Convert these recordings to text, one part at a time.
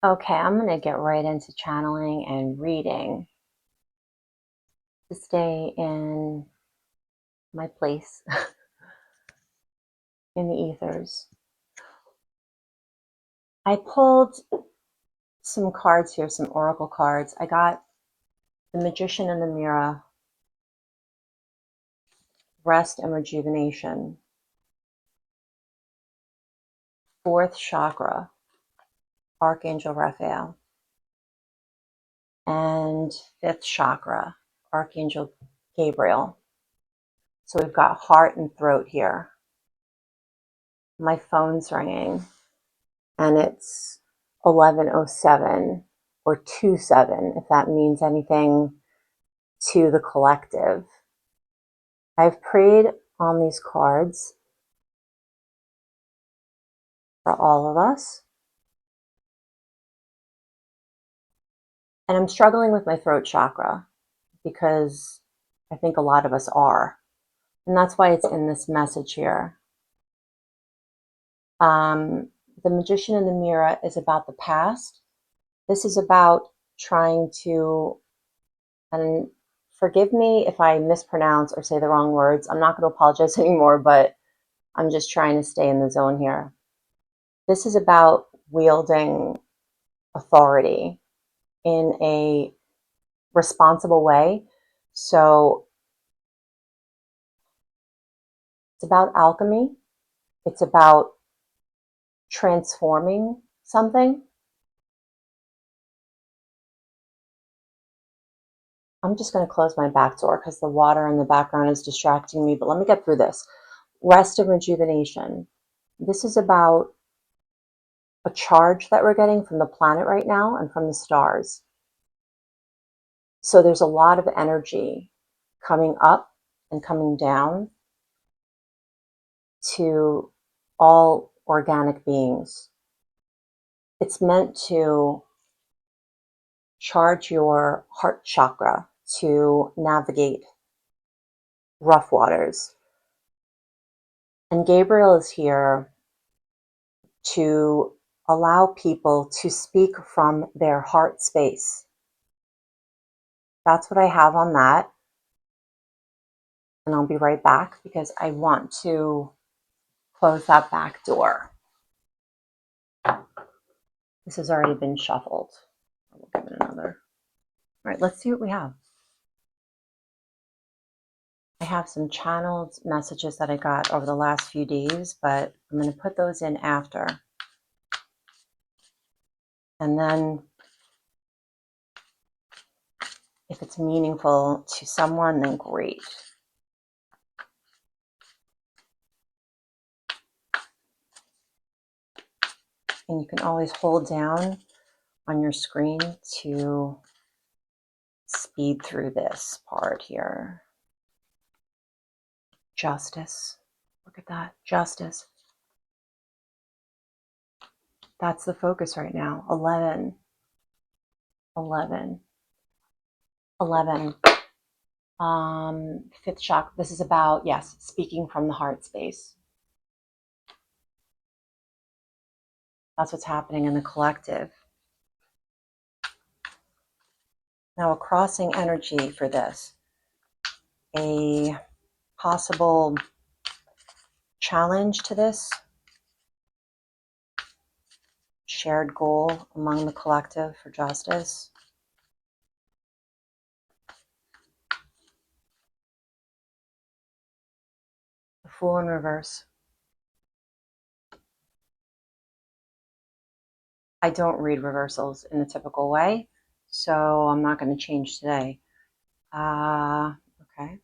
Okay, I'm going to get right into channeling and reading to stay in my place in the ethers. I pulled some cards here, some oracle cards. I got the Magician in the Mirror, Rest and Rejuvenation, Fourth Chakra, Archangel Raphael, and Fifth Chakra, Archangel Gabriel. So we've got heart and throat here. My phone's ringing, and it's 11:07 or 27, if that means anything to the collective. I've prayed on these cards for all of us. And I'm struggling with my throat chakra because I think a lot of us are. And that's why it's in this message here. The Magician in the Mirror is about the past. This is about trying to, and forgive me if I mispronounce or say the wrong words. I'm not going to apologize anymore, but I'm just trying to stay in the zone here. This is about wielding authority in a responsible way. So it's about alchemy. It's about transforming something. I'm just going to close my back door because the water in the background is distracting me, but let me get through this. Rest and rejuvenation. This is about a charge that we're getting from the planet right now and from the stars. So there's a lot of energy coming up and coming down to all organic beings. It's meant to charge your heart chakra to navigate rough waters. And Gabriel is here to allow people to speak from their heart space. That's what I have on that. And I'll be right back because I want to close that back door. This has already been shuffled. We'll give it another. All right, let's see what we have. I have some channeled messages that I got over the last few days, but I'm going to put those in after. And then if it's meaningful to someone, then great. And you can always hold down on your screen to speed through this part here. Justice. Look at that. Justice. That's the focus right now. 11. 11. 11. Fifth chakra. This is about, yes, speaking from the heart space. That's what's happening in the collective. Now, a crossing energy for this. A possible challenge to this. Shared goal among the collective for justice. The Fool in reverse. I don't read reversals in the typical way, so I'm not going to change today. Okay.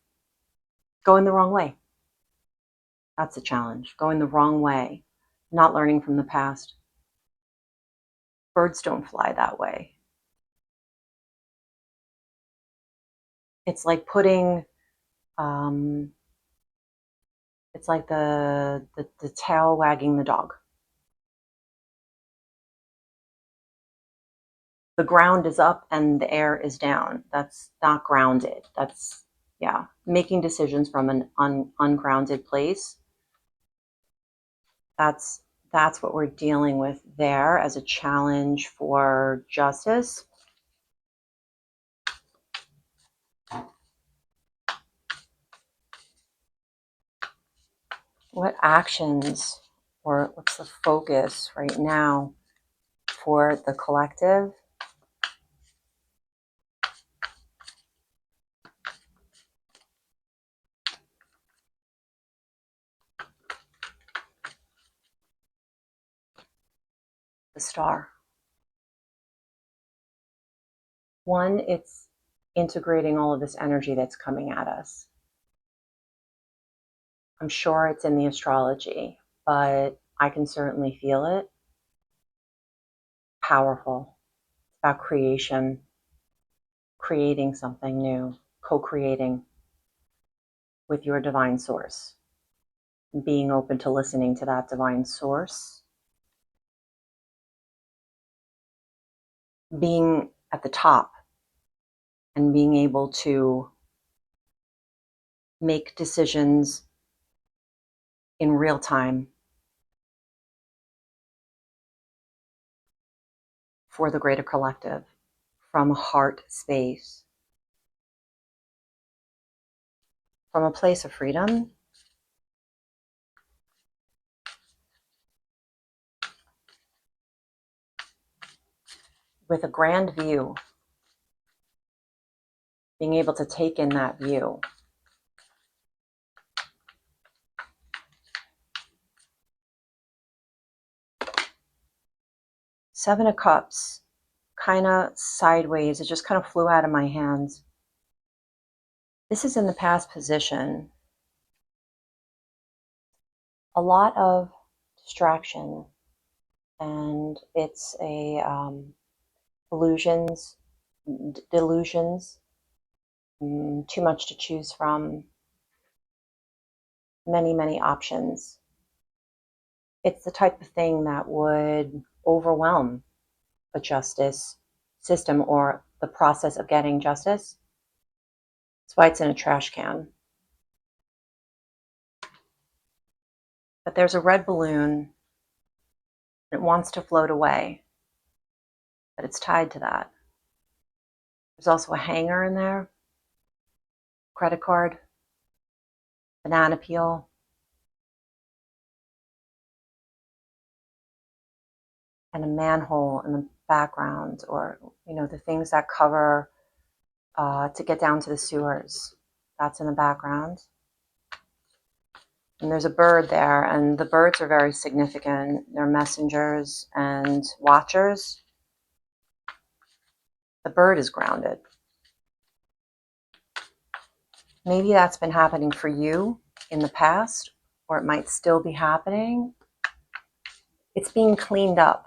Going the wrong way. That's a challenge. Going the wrong way. Not learning from the past. Birds don't fly that way. It's like putting, it's like the tail wagging the dog. The ground is up and the air is down. That's not grounded. That's, yeah, making decisions from an ungrounded place. That's that's what we're dealing with there as a challenge for justice. What actions or what's the focus right now for the collective? The star. One, it's integrating all of this energy that's coming at us. I'm sure it's in the astrology, but I can certainly feel it. Powerful. It's about creation, creating something new, co-creating with your divine source, being open to listening to that divine source, being at the top and being able to make decisions in real time for the greater collective from a heart space, from a place of freedom, with a grand view, being able to take in that view. Seven of Cups, kind of sideways. It just kind of flew out of my hands. This is in the past position. A lot of distraction, and it's a illusions, delusions, too much to choose from, many options. It's the type of thing that would overwhelm a justice system or the process of getting justice. That's why it's in a trash can. But there's a red balloon. It wants to float away, but it's tied to that. There's also a hanger in there, credit card, banana peel, and a manhole in the background, or the things that cover to get down to the sewers. That's in the background. And there's a bird there, and the birds are very significant. They're messengers and watchers. The bird is grounded. Maybe that's been happening for you in the past, or it might still be happening. It's being cleaned up.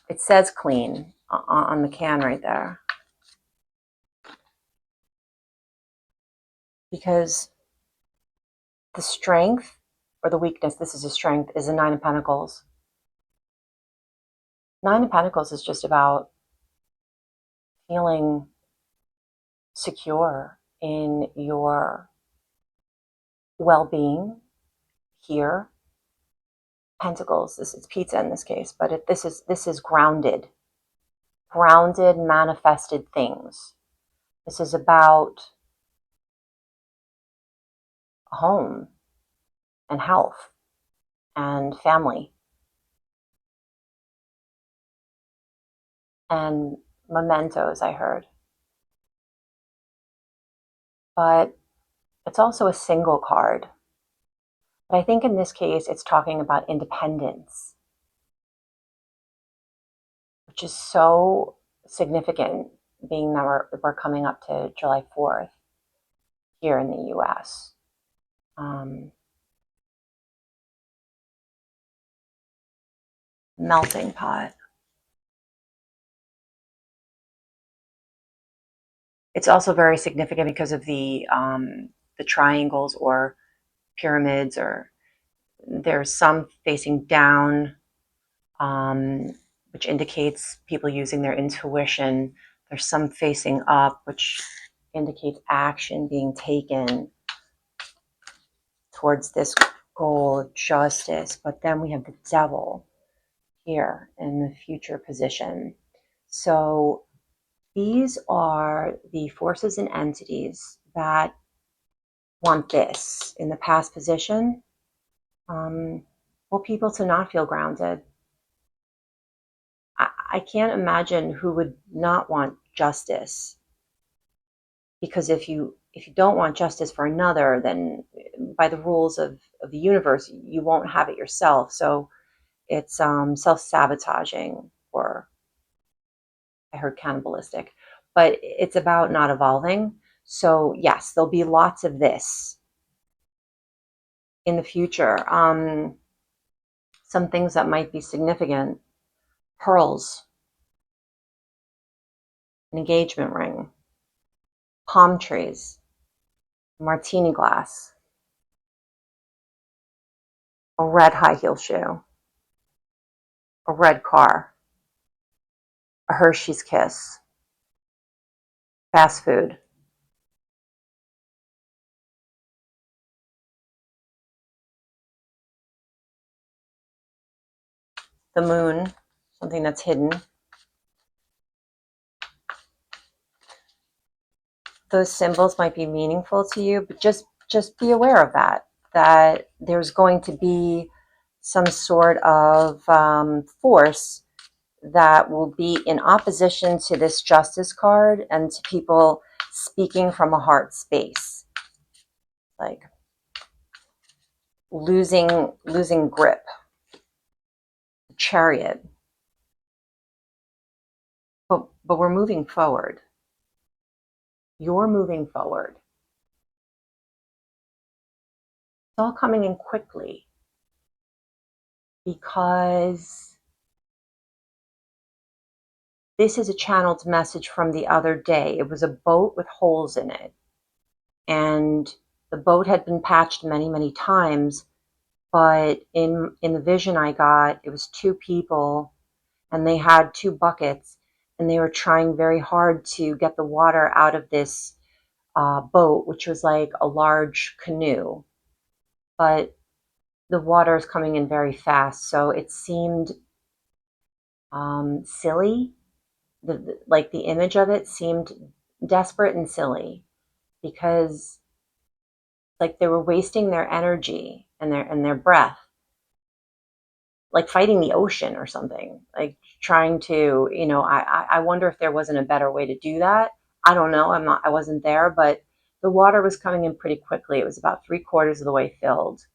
It says clean on the can right there. Because the strength or the weakness, this is a strength, is a Nine of Pentacles. Nine of Pentacles is just about feeling secure in your well-being here. Pentacles, it's pizza in this case, but this is grounded manifested things. This is about home and health and family and mementos, I heard. But it's also a single card. But I think in this case, it's talking about independence, which is so significant, being that we're coming up to July 4th here in the US. Melting pot. It's also very significant because of the triangles or pyramids, or there's some facing down, which indicates people using their intuition. There's some facing up, which indicates action being taken towards this goal of justice, but then we have the devil here in the future position. So these are the forces and entities that want this in the past position. Well, people to not feel grounded. I can't imagine who would not want justice, because if you don't want justice for another, then by the rules of the universe, you won't have it yourself. So it's self-sabotaging, or I heard cannibalistic, but it's about not evolving. So yes, there'll be lots of this in the future. Some things that might be significant: pearls, an engagement ring, palm trees, a martini glass, a red high heel shoe, a red car, a Hershey's kiss, fast food, the moon, something that's hidden. Those symbols might be meaningful to you, but just be aware of that there's going to be some sort of force that will be in opposition to this justice card and to people speaking from a heart space, like losing grip. Chariot. But we're moving forward. You're moving forward. It's all coming in quickly because this is a channeled message from the other day. It was a boat with holes in it, and the boat had been patched many, many times, but in the vision I got, it was two people, and they had two buckets, and they were trying very hard to get the water out of this boat, which was like a large canoe, but the water is coming in very fast, so it seemed silly. Like the image of it seemed desperate and silly, because like they were wasting their energy and their breath, like fighting the ocean or something, like trying to, I wonder if there wasn't a better way to do that. I don't know. I wasn't there, but the water was coming in pretty quickly. It was about 3/4 of the way filled,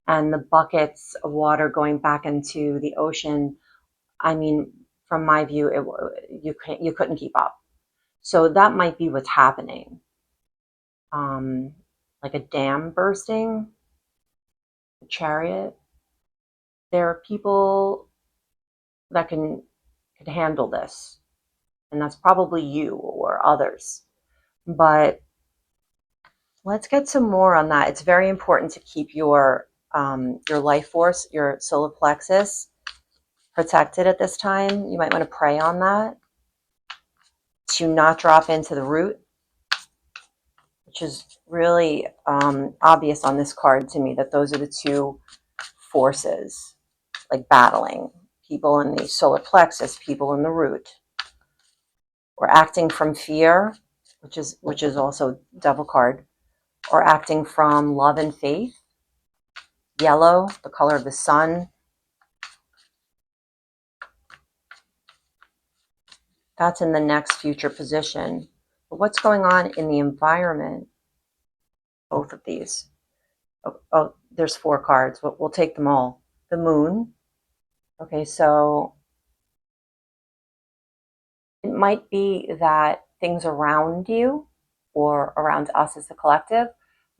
and the buckets of water going back into the ocean. I mean, from my view, you couldn't keep up. So that might be what's happening, um, like a dam bursting, a chariot. There are people that can handle this, and that's probably you or others. But let's get some more on that. It's very important to keep your life force, your solar plexus, protected at this time. You might want to pray on that to not drop into the root, which is really obvious on this card to me, that those are the two forces, like battling: people in the solar plexus, people in the root. We're acting from fear, which is also devil card, or acting from love and faith. Yellow, the color of the sun. That's in the next future position. But what's going on in the environment? Both of these. Oh, there's 4 cards. We'll take them all. The moon. Okay, so it might be that things around you or around us as a collective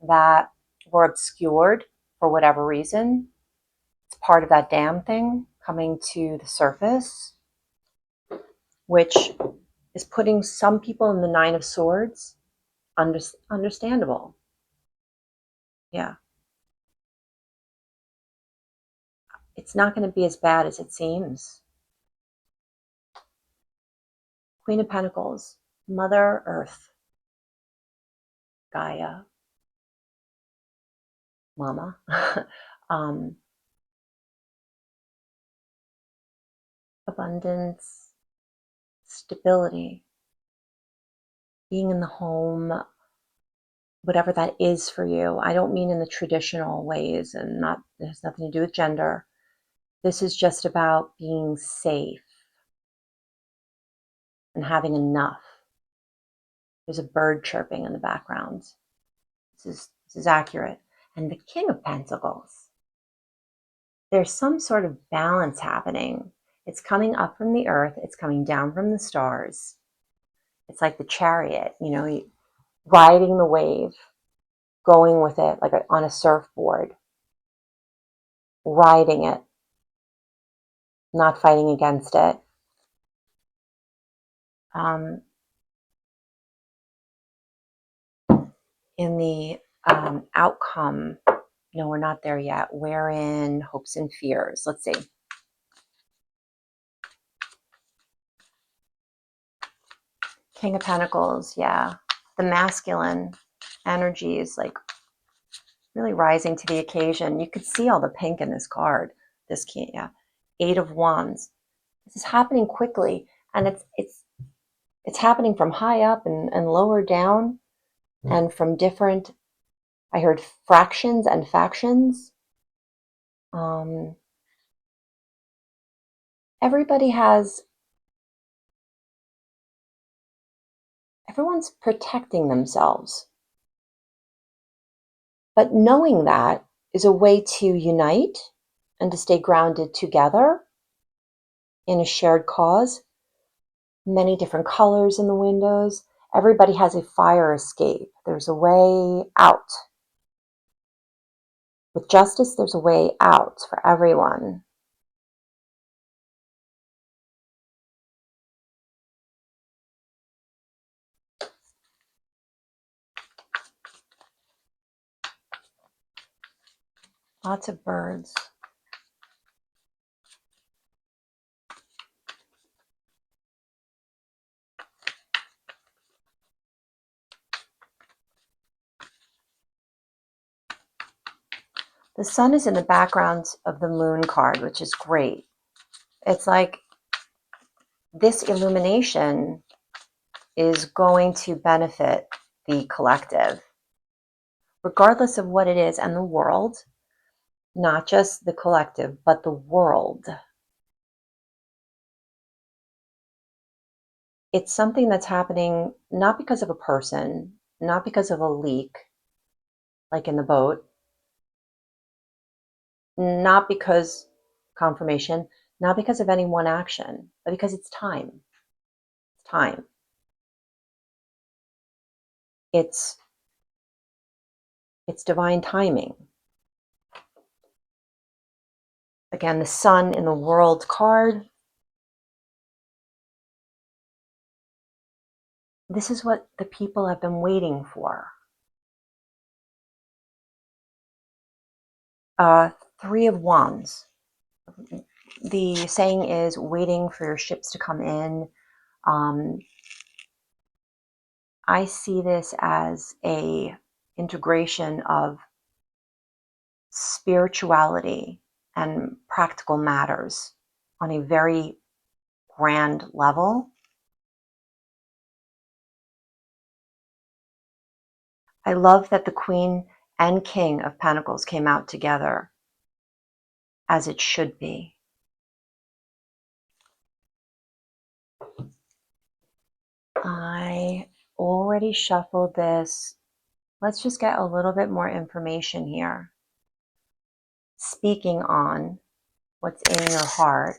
that were obscured for whatever reason. It's part of that damn thing coming to the surface, which is putting some people in the 9 of Swords. Understandable. Yeah. It's not going to be as bad as it seems. Queen of Pentacles, Mother Earth, Gaia, Mama. abundance, stability, being in the home, whatever that is for you. I don't mean in the traditional ways, and not, it has nothing to do with gender. This is just about being safe and having enough. There's a bird chirping in the background. This is accurate. And the King of Pentacles. There's some sort of balance happening. It's coming up from the earth. It's coming down from the stars. It's like the chariot, you know, riding the wave, going with it like on a surfboard, riding it, not fighting against it. In the outcome, no, we're not there yet. We're in hopes and fears. Let's see. King of Pentacles, yeah. The masculine energy is like really rising to the occasion. You could see all the pink in this card. This king, yeah. 8 of Wands. This is happening quickly, and it's happening from high up and lower down, and from different, I heard fractions and factions. Everyone's protecting themselves. But knowing that is a way to unite and to stay grounded together in a shared cause. Many different colors in the windows. Everybody has a fire escape. There's a way out. With justice, there's a way out for everyone. Lots of birds. The sun is in the background of the moon card, which is great. It's like this illumination is going to benefit the collective, regardless of what it is, and the world, not just the collective, but the world. It's something that's happening not because of a person, not because of a leak, like in the boat, not because confirmation, not because of any one action, but because it's time. It's time. It's divine timing. Again, the sun in the world card. This is what the people have been waiting for. 3 of Wands. The saying is waiting for your ships to come in. I see this as a integration of spirituality and practical matters on a very grand level. I love that the Queen and King of Pentacles came out together, as it should be. I already shuffled this. Let's just get a little bit more information here. Speaking on what's in your heart,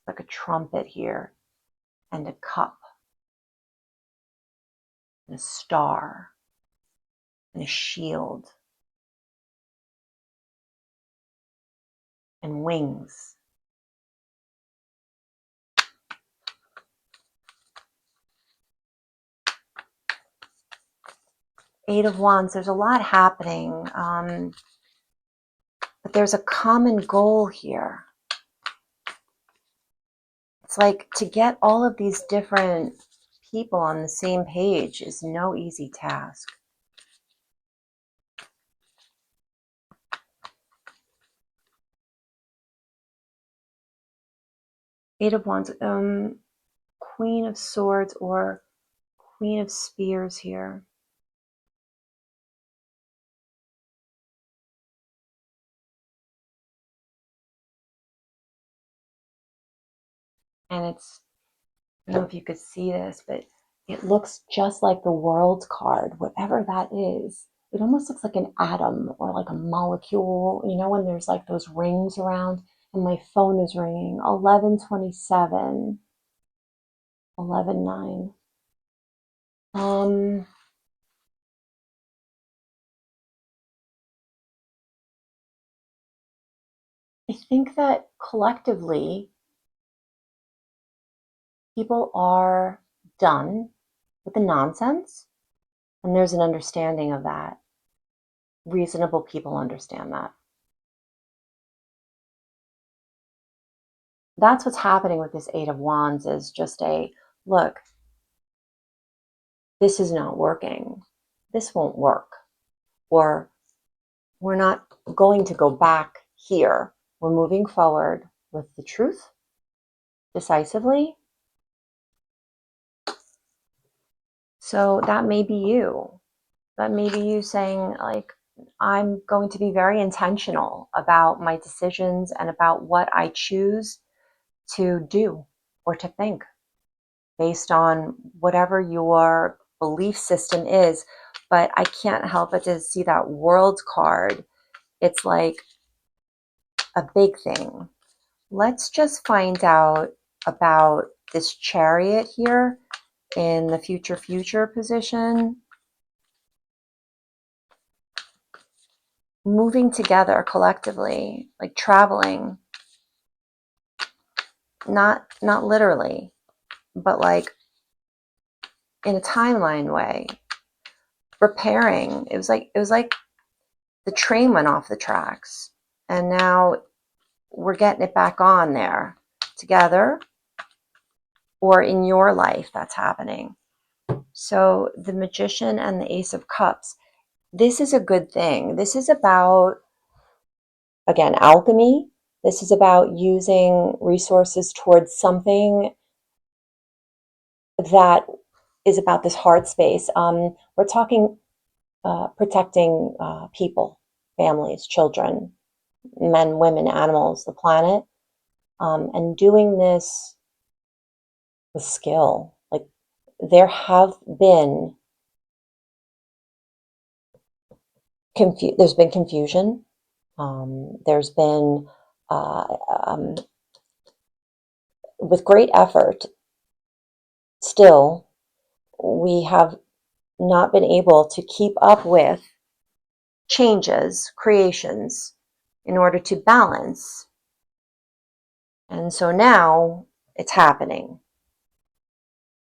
like a trumpet here, and a cup, and a star, and a shield, and wings. Eight of Wands, there's a lot happening, but there's a common goal here. It's like to get all of these different people on the same page is no easy task. Eight of Wands, Queen of Swords or Queen of Spears here. And it's, I don't know if you could see this, but it looks just like the World card, whatever that is. It almost looks like an atom or like a molecule, you know, when there's like those rings around. And my phone is ringing. 11:27, 11:09. I think that collectively people are done with the nonsense, and there's an understanding of that. Reasonable people understand that. That's what's happening with this Eight of Wands, is just a look, this is not working. This won't work. Or we're not going to go back here. We're moving forward with the truth decisively. So that may be you. That may be you saying, like, I'm going to be very intentional about my decisions and about what I choose to do or to think based on whatever your belief system is. But I can't help but to see that World card. It's like a big thing. Let's just find out about this Chariot here in the future position. Moving together collectively, like traveling, not literally, but like in a timeline way. Repairing. It was like the train went off the tracks, and now we're getting it back on there together, or in your life that's happening. So the Magician and the Ace of Cups, this is a good thing. This is about, again, alchemy. This is about using resources towards something that is about this heart space. We're talking protecting people, families, children, men, women, animals, the planet, and doing this with skill. Like, there have been there's been confusion. There's been with great effort. Still, we have not been able to keep up with changes, creations, in order to balance. And so now it's happening.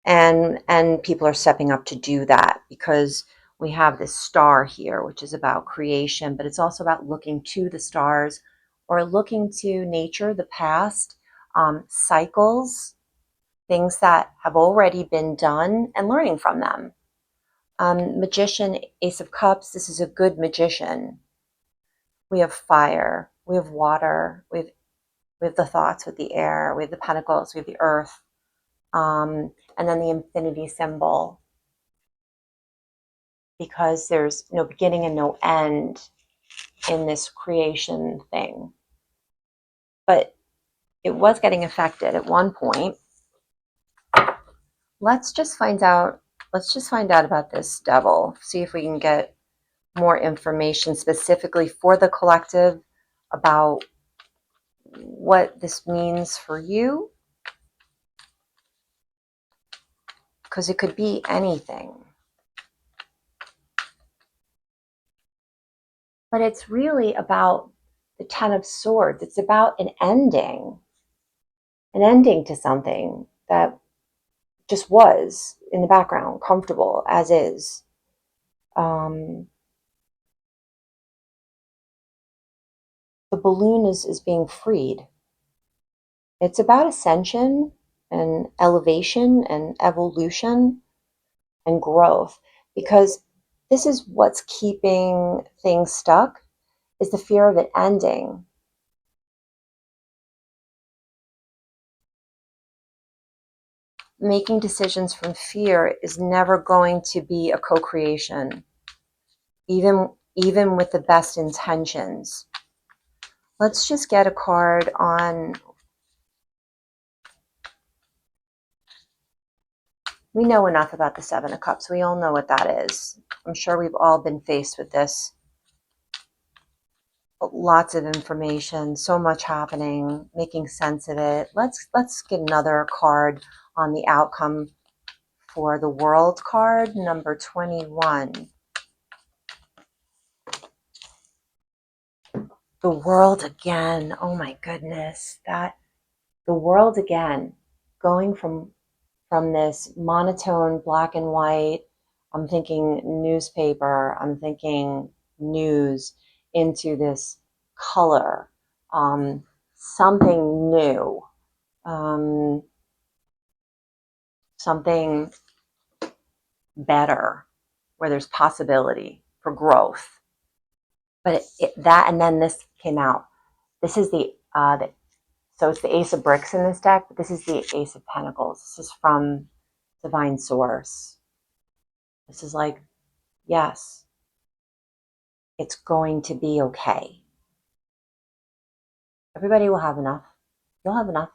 And people are stepping up to do that, because we have this star here, which is about creation, but it's also about looking to the stars or looking to nature, the past, cycles, things that have already been done, and learning from them. Magician, Ace of Cups, this is a good magician. We have fire, we have water, we have the thoughts with the air, we have the pentacles, we have the earth, and then the infinity symbol, because there's no beginning and no end in this creation thing. But it was getting affected at one point. Let's just find out about this Devil, see if we can get more information specifically for the collective about what this means for you, because it could be anything. But it's really about the Ten of Swords. It's about an ending to something that just was in the background, comfortable as is. The balloon is being freed. It's about ascension and elevation and evolution and growth, because this is what's keeping things stuck, is the fear of it ending. making decisions from fear is never going to be a co-creation, even with the best intentions. Let's just get a card on, we know enough about the Seven of Cups. We all know what that is. I'm sure we've all been faced with this. Lots of information, so much happening, making sense of it. Let's get another card on the outcome for the World card, number 21. The World again. Oh my goodness. The World again, going from this monotone black and white, I'm thinking newspaper, I'm thinking news, into this color, something new, something better, where there's possibility for growth. But that, and then this came out. This is so it's the Ace of Bricks in this deck, but this is the Ace of Pentacles. This is from Divine Source. This is like, yes, it's going to be okay. Everybody will have enough. You'll have enough.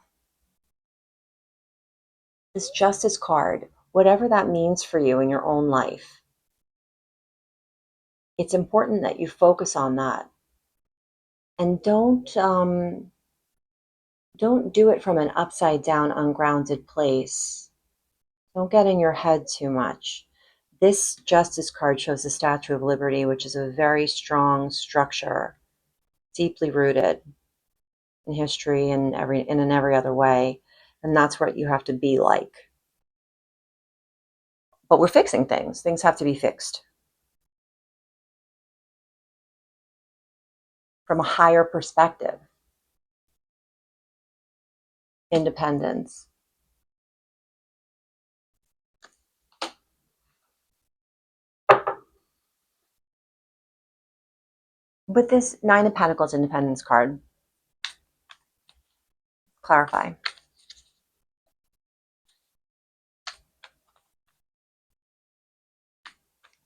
This Justice card, whatever that means for you in your own life, it's important that you focus on that. And don't do it from an upside down, ungrounded place. Don't get in your head too much. This Justice card shows the Statue of Liberty, which is a very strong structure, deeply rooted in history and in every other way. And that's what you have to be like. But we're fixing things. Things have to be fixed from a higher perspective. Independence. With this Nine of Pentacles Independence card, clarify.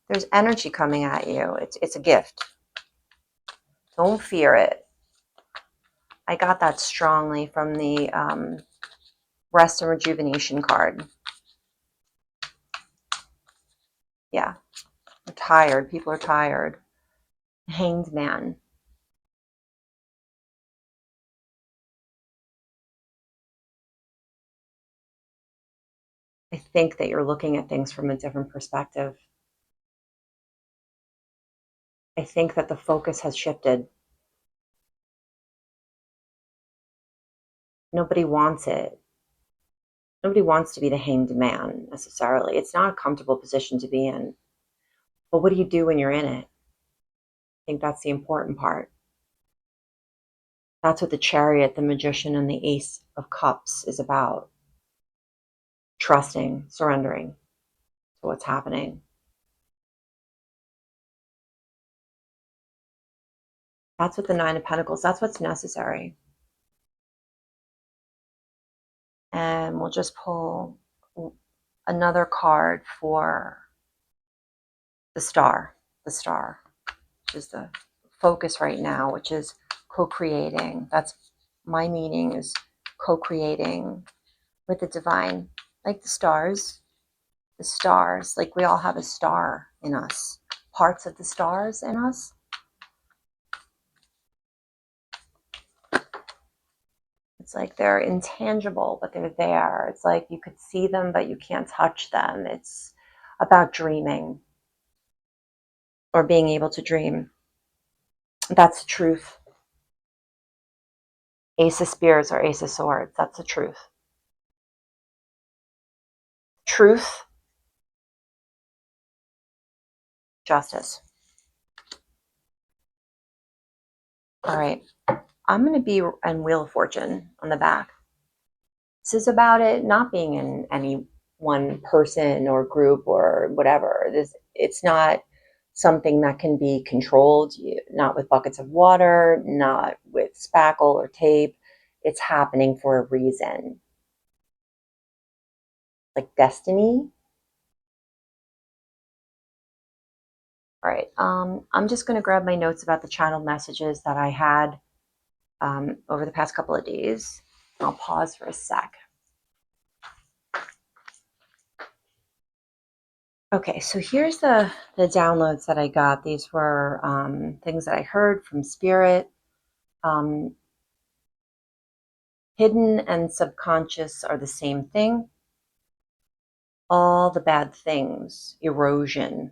There's energy coming at you. It's a gift. Don't fear it. I got that strongly from the Rest and Rejuvenation card. Yeah. We're tired. People are tired. Hanged Man. I think that you're looking at things from a different perspective. I think that the focus has shifted. Nobody wants it. Nobody wants to be the hanged man necessarily. It's not a comfortable position to be in. But what do you do when you're in it? I think that's the important part. That's what the Chariot, the Magician, and the Ace of Cups is about. Trusting, surrendering to what's happening. That's what the Nine of Pentacles, that's what's necessary. And we'll just pull another card for the Star, which is the focus right now, which is co-creating. That's my meaning, is co-creating with the divine, like the stars, like we all have a star in us, parts of the stars in us. It's like they're intangible, but they're there. It's like you could see them, but you can't touch them. It's about dreaming or being able to dream. That's the truth. Ace of Spears or Ace of Swords. That's the truth. Truth, justice. All right. I'm going to be in Wheel of Fortune on the back. This is about it not being in any one person or group or whatever. It's not something that can be controlled, not with buckets of water, not with spackle or tape. It's happening for a reason. like destiny. All right, I'm just going to grab my notes about the channeled messages that I had over the past couple of days. I'll pause for a sec. Okay, so here's the downloads that I got. These were things that I heard from Spirit. Hidden and subconscious are the same thing. All the bad things, erosion,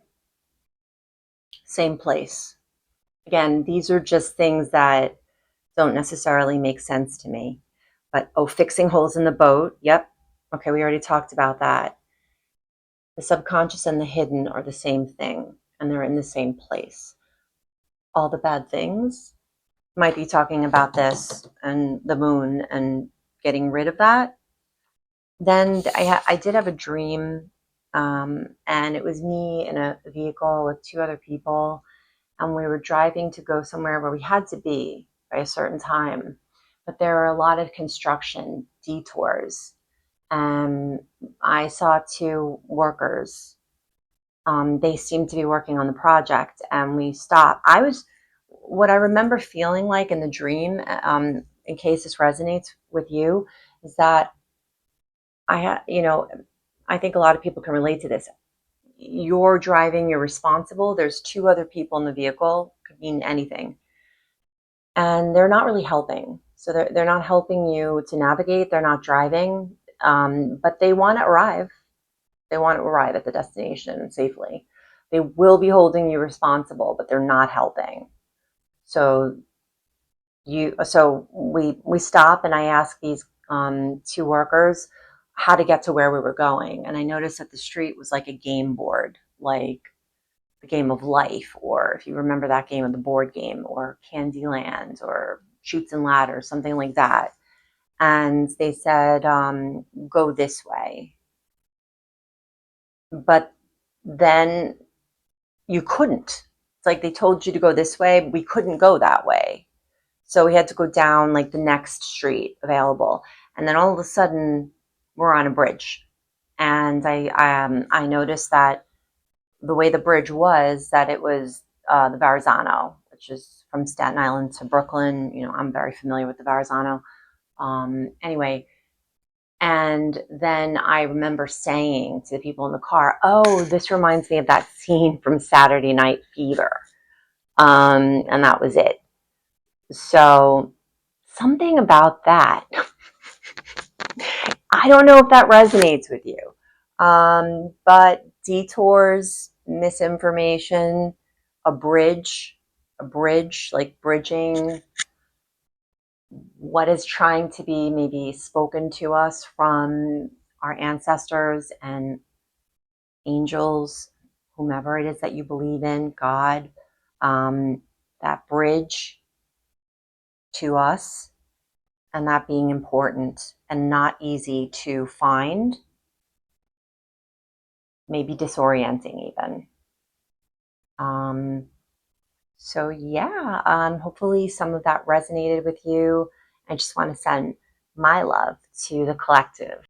same place. Again, these are just things that don't necessarily make sense to me. But, oh, fixing holes in the boat. Yep. Okay, we already talked about that. The subconscious and the hidden are the same thing, and they're in the same place. All the bad things might be talking about this and the moon and getting rid of that. Then I did have a dream, and it was me in a vehicle with two other people, and we were driving to go somewhere where we had to be by a certain time. But there were a lot of construction detours. And I saw two workers. They seemed to be working on the project, and we stopped. What I remember feeling like in the dream, in case this resonates with you, is that I think a lot of people can relate to this. You're driving, you're responsible. There's two other people in the vehicle, could mean anything. And they're not really helping. So they're not helping you to navigate. They're not driving, but they want to arrive. They want to arrive at the destination safely. They will be holding you responsible, but they're not helping. So we stop, and I ask these two workers how to get to where we were going, and I noticed that the street was like a game board, like the game of life, or if you remember that game of the board game, or Candyland, or Chutes and Ladders, something like that. And they said, go this way. But then you couldn't. It's like they told you to go this way. We couldn't go that way. So we had to go down like the next street available. And then all of a sudden, we're on a bridge. And I noticed that the way the bridge was, that it was the Verrazano, which is from Staten Island to Brooklyn. I'm very familiar with the Verrazano. Anyway, and then I remember saying to the people in the car, oh, this reminds me of that scene from Saturday Night Fever. And that was it. So something about that. I don't know if that resonates with you. But detours, misinformation, a bridge, like bridging what is trying to be maybe spoken to us from our ancestors and angels, whomever it is that you believe in, God, that bridge to us, and that being important and not easy to find, maybe disorienting even. So yeah, hopefully some of that resonated with you. I just want to send my love to the collective.